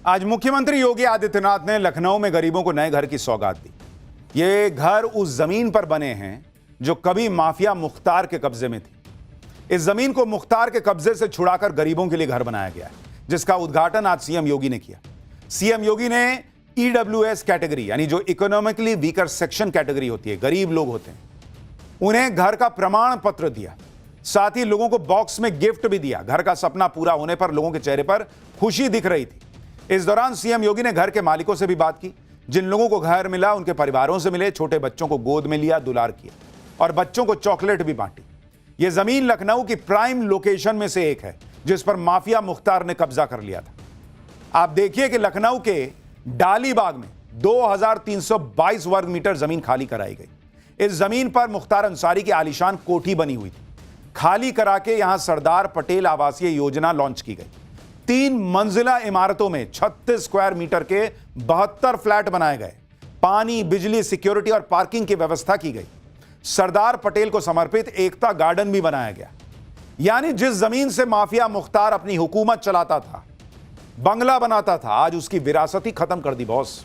आज मुख्यमंत्री योगी आदित्यनाथ ने लखनऊ में गरीबों को नए घर की सौगात दी। ये घर उस जमीन पर बने हैं जो कभी माफिया मुख्तार के कब्जे में थी। इस जमीन को मुख्तार के कब्जे से छुड़ाकर गरीबों के लिए घर बनाया गया है, जिसका उद्घाटन आज सीएम योगी ने किया। सीएम योगी ने ईडब्ल्यूएस कैटेगरी यानी जो इकोनॉमिकली वीकर सेक्शन कैटेगरी होती है, गरीब लोग होते हैं, उन्हें घर का प्रमाण पत्र दिया। साथ ही लोगों को बॉक्स में गिफ्ट भी दिया। घर का सपना पूरा होने पर लोगों के चेहरे पर खुशी दिख रही थी। इस दौरान सीएम योगी ने घर के मालिकों से भी बात की। जिन लोगों को घर मिला उनके परिवारों से मिले, छोटे बच्चों को गोद में लिया, दुलार किया और बच्चों को चॉकलेट भी बांटी। यह जमीन लखनऊ की प्राइम लोकेशन में से एक है, जिस पर माफिया मुख्तार ने कब्जा कर लिया था। आप देखिए कि लखनऊ के डालीबाग में 2322 वर्ग मीटर जमीन खाली कराई गई। इस जमीन पर मुख्तार अंसारी की आलीशान कोठी बनी हुई थी। खाली करा के यहां सरदार पटेल आवासीय योजना लॉन्च की गई। 3 मंजिला इमारतों में 36 स्क्वायर मीटर के 72 फ्लैट बनाए गए। पानी, बिजली, सिक्योरिटी और पार्किंग की व्यवस्था की गई। सरदार पटेल को समर्पित एकता गार्डन भी बनाया गया। यानी जिस जमीन से माफिया मुख्तार अपनी हुकूमत चलाता था, बंगला बनाता था, आज उसकी विरासत ही खत्म कर दी बॉस।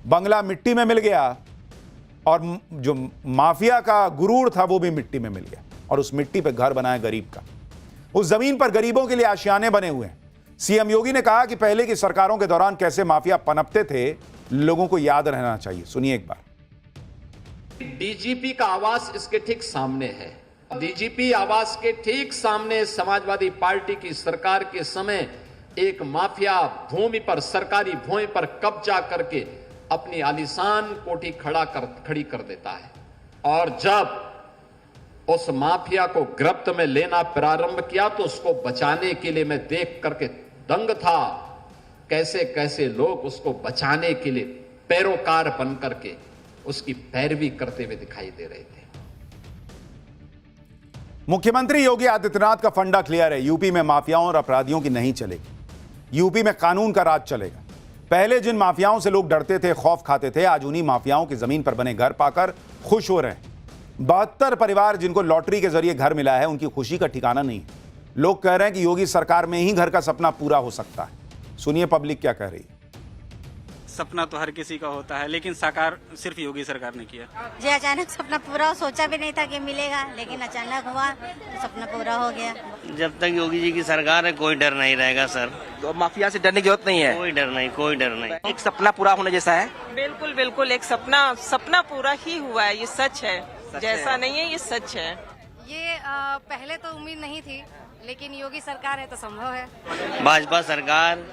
बंगला मिट्टी में मिल गया और जो माफिया का गुरूर था वो भी मिट्टी में मिल गया और उस मिट्टी पे घर बनाया गरीब का। उस जमीन पर गरीबों के लिए आशियाने बने हुए हैं। सीएम योगी ने कहा कि पहले की सरकारों के दौरान कैसे माफिया पनपते थे, लोगों को याद रहना चाहिए। सुनिए एक बार। डीजीपी का आवास इसके ठीक सामने है। डीजीपी आवास के ठीक सामने समाजवादी पार्टी की सरकार के समय एक माफिया भूमि पर, सरकारी भूमि पर कब्जा करके अपनी आलीशान कोठी खड़ी कर देता है। और जब उस माफिया को गिरफ्त में लेना प्रारंभ किया तो उसको बचाने के लिए मैं देख करके दंग था। कैसे कैसे लोग उसको बचाने के लिए पैरोकार बन करके उसकी पैरवी करते हुए दिखाई दे रहे थे। मुख्यमंत्री योगी आदित्यनाथ का फंडा क्लियर है। यूपी में माफियाओं और अपराधियों की नहीं चलेगी। यूपी में कानून का राज चलेगा। पहले जिन माफियाओं से लोग डरते थे, खौफ खाते थे, आज उन्हीं माफियाओं की जमीन पर बने घर पाकर खुश हो रहे हैं। 72 परिवार जिनको लॉटरी के जरिए घर मिला है, उनकी खुशी का ठिकाना नहीं है। लोग कह रहे हैं कि योगी सरकार में ही घर का सपना पूरा हो सकता है। सुनिए पब्लिक क्या कह रही है। सपना तो हर किसी का होता है, लेकिन साकार सिर्फ योगी सरकार ने किया। जी अचानक सपना पूरा, सोचा भी नहीं था कि मिलेगा, लेकिन अचानक हुआ तो सपना पूरा हो गया। जब तक योगी जी की सरकार है कोई डर नहीं रहेगा सर। तो माफिया से डरने की जरूरत नहीं है। कोई डर नहीं, कोई डर नहीं। एक सपना पूरा होने जैसा है। बिल्कुल बिल्कुल, एक सपना पूरा ही हुआ है। ये सच है, जैसा नहीं है, ये सच है। ये पहले तो उम्मीद नहीं थी, लेकिन योगी सरकार है तो संभव है। भाजपा सरकार,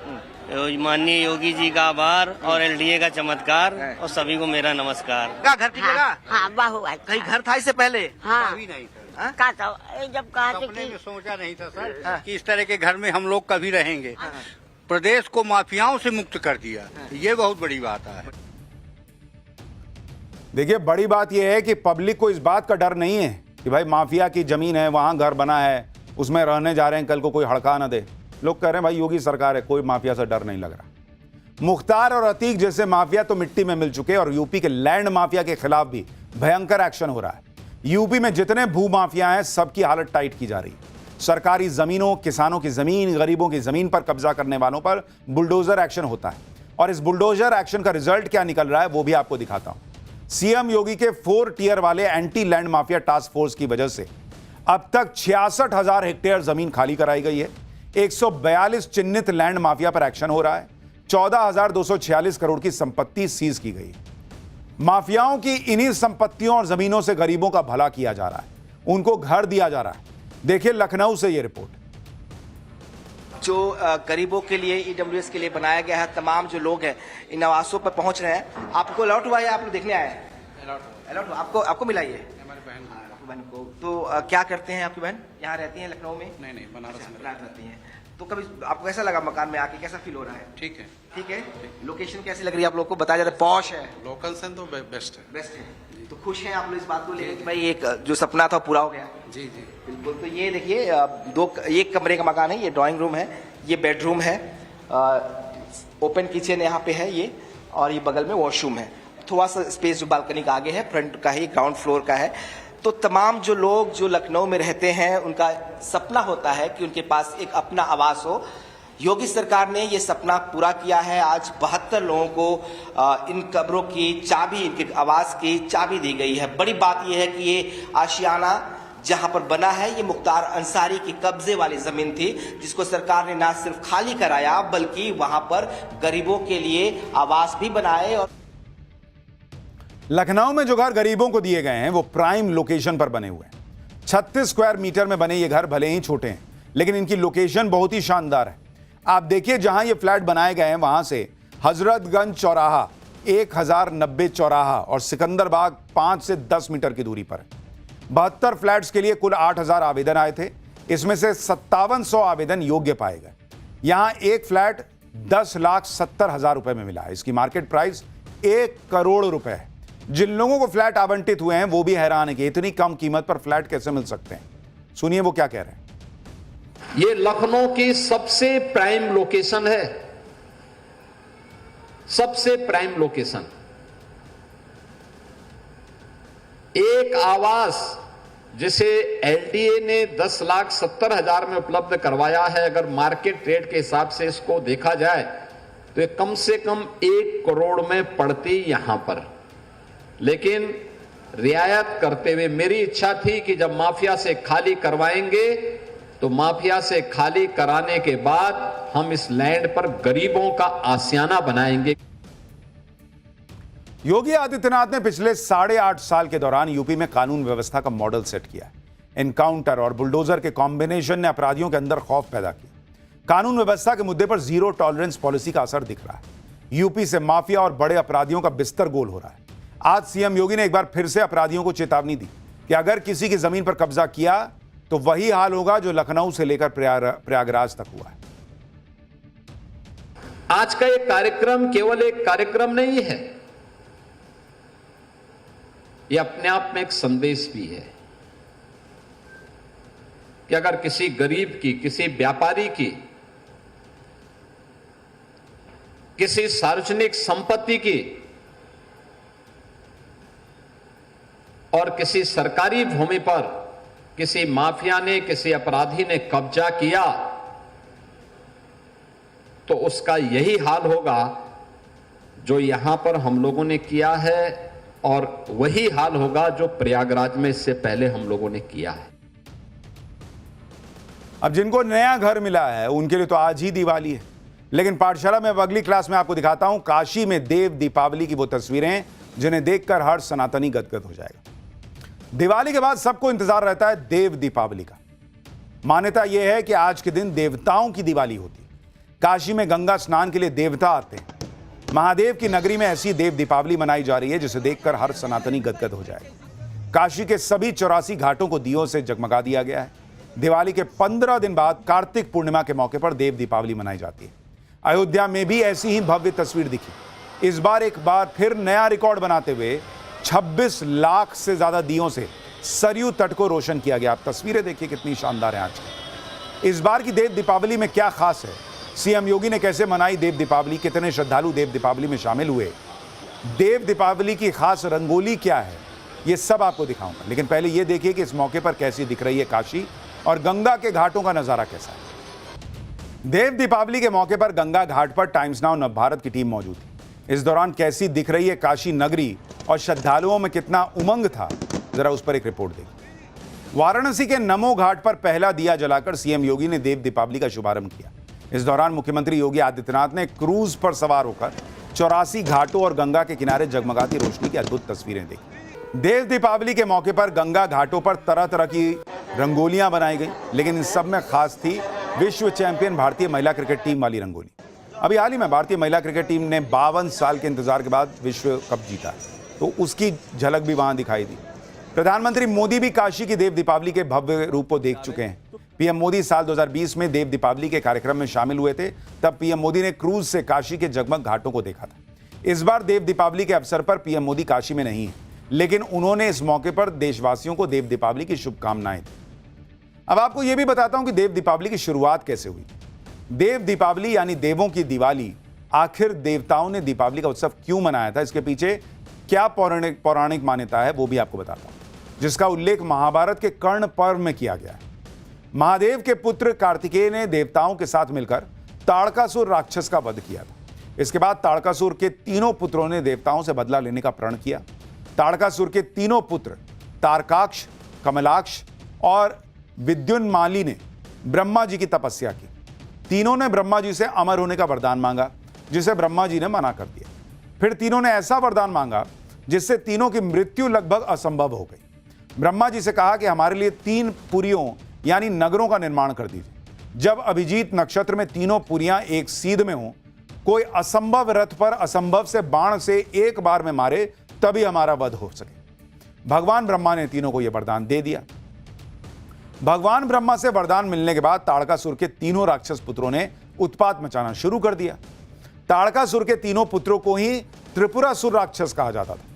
माननीय योगी जी का आभार और एलडीए का चमत्कार और सभी को मेरा नमस्कार। क्या घर ठीक लगा? हाँ बाहु कहीं घर था इससे पहले? हाँ कभी नहीं था। कहा था, जब कहा था सपने में सोचा नहीं था सर कि कि इस तरह के घर में हम लोग कभी रहेंगे। प्रदेश को माफियाओं से मुक्त कर दिया, ये बहुत बड़ी बात है। देखिए, बड़ी बात यह है कि पब्लिक को इस बात का डर नहीं है कि भाई माफिया की जमीन है, वहां घर बना है, उसमें रहने जा रहे हैं, कल को कोई हड़का ना दे। लोग कह रहे हैं भाई योगी सरकार है, कोई माफिया से डर नहीं लग रहा। मुख्तार और अतीक जैसे माफिया तो मिट्टी में मिल चुके और यूपी के लैंड माफिया के खिलाफ भी भयंकर एक्शन हो रहा है। यूपी में जितने भू माफिया हैं, सबकी हालत टाइट की जा रही है। सरकारी जमीनों, किसानों की जमीन, गरीबों की जमीन पर कब्जा करने वालों पर बुलडोजर एक्शन होता है। और इस बुलडोजर एक्शन का रिजल्ट क्या निकल रहा है वो भी आपको दिखाता हूं। सीएम योगी के 4 टियर वाले anti land mafia task force की वजह से अब तक 66,000 हेक्टेयर जमीन खाली कराई गई है। 142 चिन्हित लैंड माफिया पर एक्शन हो रहा है। 14,246 करोड़ की संपत्ति सीज की गई। माफियाओं की इन्हीं संपत्तियों और जमीनों से गरीबों का भला किया जा रहा है, उनको घर दिया जा रहा है। देखिए लखनऊ से यह रिपोर्ट। जो गरीबों के लिए ईडब्ल्यूएस के लिए बनाया गया है, तमाम जो लोग हैं इन आवासों पर पहुंच रहे हैं। आपको अलॉट हुआ है, आप लोग देखने आए हैं? अलॉट आपको मिला ये? हमारी बहन को। तो क्या करते हैं आपकी बहन? यहाँ रहती हैं लखनऊ में? नहीं, बनारस में रहती हैं। तो कभी आपको कैसा लगा मकान में आके, कैसा फील हो रहा है? ठीक है। ठीक है। लोकेशन कैसी लग रही है आप लोग को? बताया जाता है पॉश है, लोकल से तो बेस्ट है। तो खुश हैं आप लोग इस बात को लेकर कि भाई एक जो सपना था पूरा हो गया? जी जी बिल्कुल। तो ये देखिए, एक कमरे का मकान है, ये ड्राइंग रूम है, ये बेडरूम है, ओपन किचन यहाँ पे है ये, और ये बगल में वॉशरूम है। थोड़ा सा स्पेस जो बालकनी का आगे है, फ्रंट का ही, ग्राउंड फ्लोर का है। तो तमाम जो लोग जो लखनऊ में रहते हैं, उनका सपना होता है कि उनके पास एक अपना आवास हो, योगी सरकार ने ये सपना पूरा किया है। आज 72 लोगों को इन कब्रों की चाबी, इनके आवास की चाबी दी गई है। बड़ी बात यह है कि ये आशियाना जहां पर बना है, ये मुख्तार अंसारी की कब्जे वाली जमीन थी, जिसको सरकार ने ना सिर्फ खाली कराया बल्कि वहां पर गरीबों के लिए आवास भी बनाए। और लखनऊ में जो घर गरीबों को दिए गए हैं वो प्राइम लोकेशन पर बने हुए हैं। 36 स्क्वायर मीटर में बने ये घर भले ही छोटे हैं, लेकिन इनकी लोकेशन बहुत ही शानदार है। आप देखिए, जहां ये फ्लैट बनाए गए हैं वहां से हजरतगंज चौराहा, 1090 चौराहा और सिकंदरबाग 5 से 10 मीटर की दूरी पर है। 72 फ्लैट्स के लिए कुल 8000 आवेदन आए थे। इसमें से 5700 आवेदन योग्य पाए गए। यहां एक फ्लैट 10,70,000 रुपए में मिला है। इसकी मार्केट प्राइस 1 करोड़ रुपए है। जिन लोगों को फ्लैट आवंटित हुए हैं वो भी हैरान है कि इतनी कम कीमत पर फ्लैट कैसे मिल सकते हैं। सुनिए वो क्या कह रहे हैं। ये लखनऊ की सबसे प्राइम लोकेशन है, सबसे प्राइम लोकेशन। एक आवास जिसे एलडीए ने 10,70,000 में उपलब्ध करवाया है, अगर मार्केट रेट के हिसाब से इसको देखा जाए तो ये कम से कम 1 करोड़ में पड़ती यहां पर। लेकिन रियायत करते हुए मेरी इच्छा थी कि जब माफिया से खाली करवाएंगे तो माफिया से खाली कराने के बाद हम इस लैंड पर गरीबों का आशियाना बनाएंगे। योगी आदित्यनाथ ने पिछले 8.5 साल के दौरान यूपी में कानून व्यवस्था का मॉडल सेट किया है। एनकाउंटर और बुलडोजर के कॉम्बिनेशन ने अपराधियों के अंदर खौफ पैदा किया। कानून व्यवस्था के मुद्दे पर जीरो टॉलरेंस पॉलिसी का असर दिख रहा है। यूपी से माफिया और बड़े अपराधियों का बिस्तर गोल हो रहा है। आज सीएम योगी ने एक बार फिर से अपराधियों को चेतावनी दी कि अगर किसी की जमीन पर कब्जा किया तो वही हाल होगा जो लखनऊ से लेकर प्रयागराज तक हुआ है। आज का ये कार्यक्रम केवल एक कार्यक्रम नहीं है, ये अपने आप में एक संदेश भी है कि अगर किसी गरीब की, किसी व्यापारी की, किसी सार्वजनिक संपत्ति की और किसी सरकारी भूमि पर किसी माफिया ने, किसी अपराधी ने कब्जा किया तो उसका यही हाल होगा जो यहां पर हम लोगों ने किया है, और वही हाल होगा जो प्रयागराज में इससे पहले हम लोगों ने किया है। अब जिनको नया घर मिला है उनके लिए तो आज ही दिवाली है, लेकिन पाठशाला में अब अगली क्लास में आपको दिखाता हूं काशी में देव दीपावली की वो तस्वीरें जिन्हें देखकर हर सनातनी गदगद हो जाएगा। दिवाली के बाद सबको इंतजार रहता है देव दीपावली का। मान्यता यह है कि आज के दिन देवताओं की दिवाली होती है। काशी में गंगा स्नान के लिए देवता आते हैं। महादेव की नगरी में ऐसी देव दीपावली मनाई जा रही है जिसे देखकर हर सनातनी गदगद हो जाएगा। काशी के सभी 84 घाटों को दियों से जगमगा दिया गया है। दिवाली के 15 दिन बाद कार्तिक पूर्णिमा के मौके पर देव दीपावली मनाई जाती है। अयोध्या में भी ऐसी ही भव्य तस्वीर दिखी। इस बार एक बार फिर नया रिकॉर्ड बनाते हुए 26 लाख से ज्यादा दियों से सरयू तट को रोशन किया गया। आप तस्वीरें देखिए कितनी शानदार हैं आज की। इस बार की देव दीपावली में क्या खास है, सीएम योगी ने कैसे मनाई देव दीपावली, कितने श्रद्धालु देव दीपावली में शामिल हुए, देव दीपावली की खास रंगोली क्या है, ये सब आपको दिखाऊंगा। लेकिन पहले ये देखिए कि इस मौके पर कैसी दिख रही है काशी और गंगा के घाटों का नजारा कैसा है। देव दीपावली के मौके पर गंगा घाट पर टाइम्स नाउ नवभारत की टीम मौजूद थी। इस दौरान कैसी दिख रही है काशी नगरी और श्रद्धालुओं में कितना उमंग था, जरा उस पर एक रिपोर्ट देखिए। वाराणसी के नमो घाट पर पहला दिया जलाकर सीएम योगी ने देव दीपावली का शुभारंभ किया। इस दौरान मुख्यमंत्री योगी आदित्यनाथ ने क्रूज पर सवार होकर 84 घाटों और गंगा के किनारे जगमगाती रोशनी की अद्भुत तस्वीरें देखी। देव दीपावली के मौके पर गंगा घाटों पर तरह तरह की रंगोलियां बनाई गई, लेकिन इन सब में खास थी विश्व चैंपियन भारतीय महिला क्रिकेट टीम वाली रंगोली। अभी हाल ही में भारतीय महिला क्रिकेट टीम ने 52 साल के इंतजार के बाद विश्व कप जीता, तो उसकी झलक भी वहां दिखाई दी। प्रधानमंत्री मोदी भी काशी की देव दीपावली के भव्य रूप को देख चुके हैं। पीएम मोदी साल 2020 में देव दीपावली के कार्यक्रम में शामिल हुए थे। तब पीएम मोदी ने क्रूज से काशी के जगमग घाटों को देखा था। इस बार देव दीपावली के अवसर पर पीएम मोदी काशी में नहीं है, लेकिन उन्होंने इस मौके पर देशवासियों को देव दीपावली की शुभकामनाएं दी। अब आपको यह भी बताता हूं कि देव दीपावली की शुरुआत कैसे हुई। देव दीपावली यानी देवों की दिवाली, आखिर देवताओं ने दीपावली का उत्सव क्यों मनाया था, इसके पीछे क्या पौराणिक मान्यता है वो भी आपको बताता हूं, जिसका उल्लेख महाभारत के कर्ण पर्व में किया गया है। महादेव के पुत्र कार्तिकेय ने देवताओं के साथ मिलकर ताड़कासुर राक्षस का वध किया था। इसके बाद ताड़कासुर के तीनों पुत्रों ने देवताओं से बदला लेने का प्रण किया। ताड़कासुर के तीनों पुत्र तारकाक्ष, कमलाक्ष और विद्युन्माली ने ब्रह्मा जी की तपस्या की। तीनों ने ब्रह्मा जी से अमर होने का वरदान मांगा, जिसे ब्रह्मा जी ने मना कर दिया। फिर तीनों ने ऐसा वरदान मांगा जिससे तीनों की मृत्यु लगभग असंभव हो गई। ब्रह्मा जी से कहा कि हमारे लिए 3 पुरियों यानी नगरों का निर्माण कर दीजिए। जब अभिजीत नक्षत्र में तीनों पुरियां एक सीध में हों, कोई असंभव रथ पर असंभव से बाण से एक बार में मारे, तभी हमारा वध हो सके। भगवान ब्रह्मा ने तीनों को यह वरदान दे दिया। भगवान ब्रह्मा से वरदान मिलने के बाद ताड़कासुर के तीनों राक्षस पुत्रों ने उत्पात मचाना शुरू कर दिया। ताड़कासुर के तीनों पुत्रों को ही त्रिपुरासुर राक्षस कहा जाता था।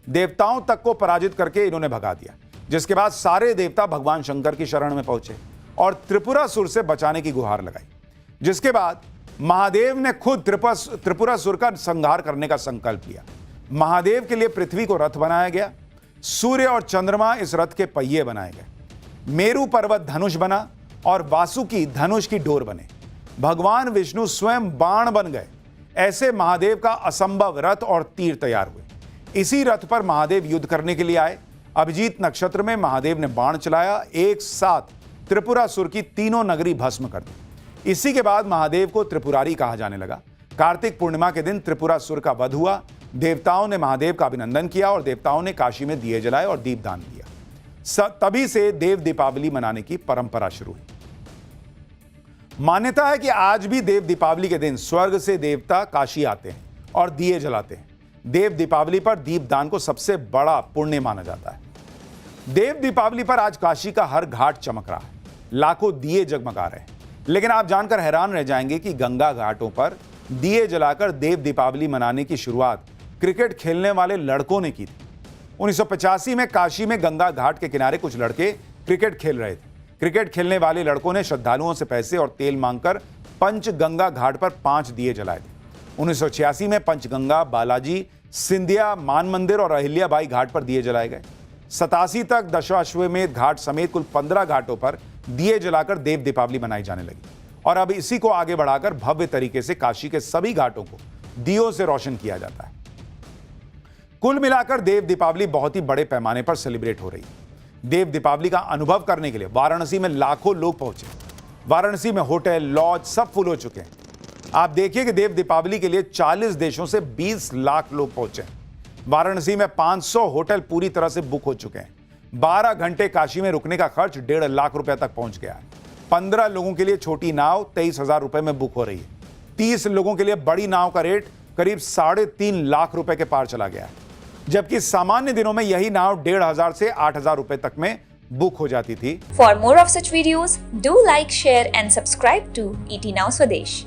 देवताओं तक को पराजित करके इन्होंने भगा दिया, जिसके बाद सारे देवता भगवान शंकर की शरण में पहुंचे और त्रिपुरासुर से बचाने की गुहार लगाई। जिसके बाद महादेव ने खुद त्रिपुरासुर का संहार करने का संकल्प लिया। महादेव के लिए पृथ्वी को रथ बनाया गया। सूर्य और चंद्रमा इस रथ के पहिए बनाए गए। मेरु पर्वत धनुष बना और वासुकी धनुष की डोर बने। भगवान विष्णु स्वयं बाण बन गए। ऐसे महादेव का असंभव रथ और तीर तैयार हुए। इसी रथ पर महादेव युद्ध करने के लिए आए। अभिजीत नक्षत्र में महादेव ने बाण चलाया, एक साथ त्रिपुरासुर की तीनों नगरी भस्म कर दी। इसी के बाद महादेव को त्रिपुरारी कहा जाने लगा। कार्तिक पूर्णिमा के दिन त्रिपुरासुर का वध हुआ। देवताओं ने महादेव का अभिनंदन किया और देवताओं ने काशी में दिए जलाए और दीपदान दिया। तभी से देव दीपावली मनाने की परंपरा शुरू हुई। मान्यता है कि आज भी देव दीपावली के दिन स्वर्ग से देवता काशी आते हैं और दिए जलाते हैं। देव दीपावली पर दीपदान को सबसे बड़ा पुण्य माना जाता है। देव दीपावली पर आज काशी का हर घाट चमक रहा है, लाखों दिए जगमगा रहे हैं। लेकिन आप जानकर हैरान रह जाएंगे कि गंगा घाटों पर दिए जलाकर देव दीपावली मनाने की शुरुआत क्रिकेट खेलने वाले लड़कों ने की थी। 1985 में काशी में गंगा घाट के किनारे कुछ लड़के क्रिकेट खेल रहे थे। क्रिकेट खेलने वाले लड़कों ने श्रद्धालुओं से पैसे और तेल मांगकर पंचगंगा घाट पर 5 दिए जलाए थे। 1986 में पंचगंगा, बालाजी, सिंधिया, मान मंदिर और अहिल्याबाई घाट पर दिए जलाए गए। 87 तक दशाश्वमेध घाट समेत कुल 15 घाटों पर दिए जलाकर देव दीपावली मनाई जाने लगी और अब इसी को आगे बढ़ाकर भव्य तरीके से काशी के सभी घाटों को दियों से रोशन किया जाता है। कुल मिलाकर देव दीपावली बहुत ही बड़े पैमाने पर सेलिब्रेट हो रही है। देव दीपावली का अनुभव करने के लिए वाराणसी में लाखों लोग पहुंचे। वाराणसी में होटल, लॉज सब फुल हो चुके हैं। आप देखिए कि देव दीपावली के लिए 40 देशों से 20 लाख लोग पहुंचे। वाराणसी में 500 होटल पूरी तरह से बुक हो चुके हैं। 12 घंटे काशी में रुकने का खर्च 1.5 लाख रुपए तक पहुंच गया है। 15 लोगों के लिए छोटी नाव 23,000 रुपए में बुक हो रही है। 30 लोगों के लिए बड़ी नाव का रेट करीब 3.5 लाख रुपए के पार चला गया है, जबकि सामान्य दिनों में यही नाव 1,500 से 8,000 रुपए तक में बुक हो जाती थी। For more of such videos, do like, share and subscribe to ET Now Swadesh.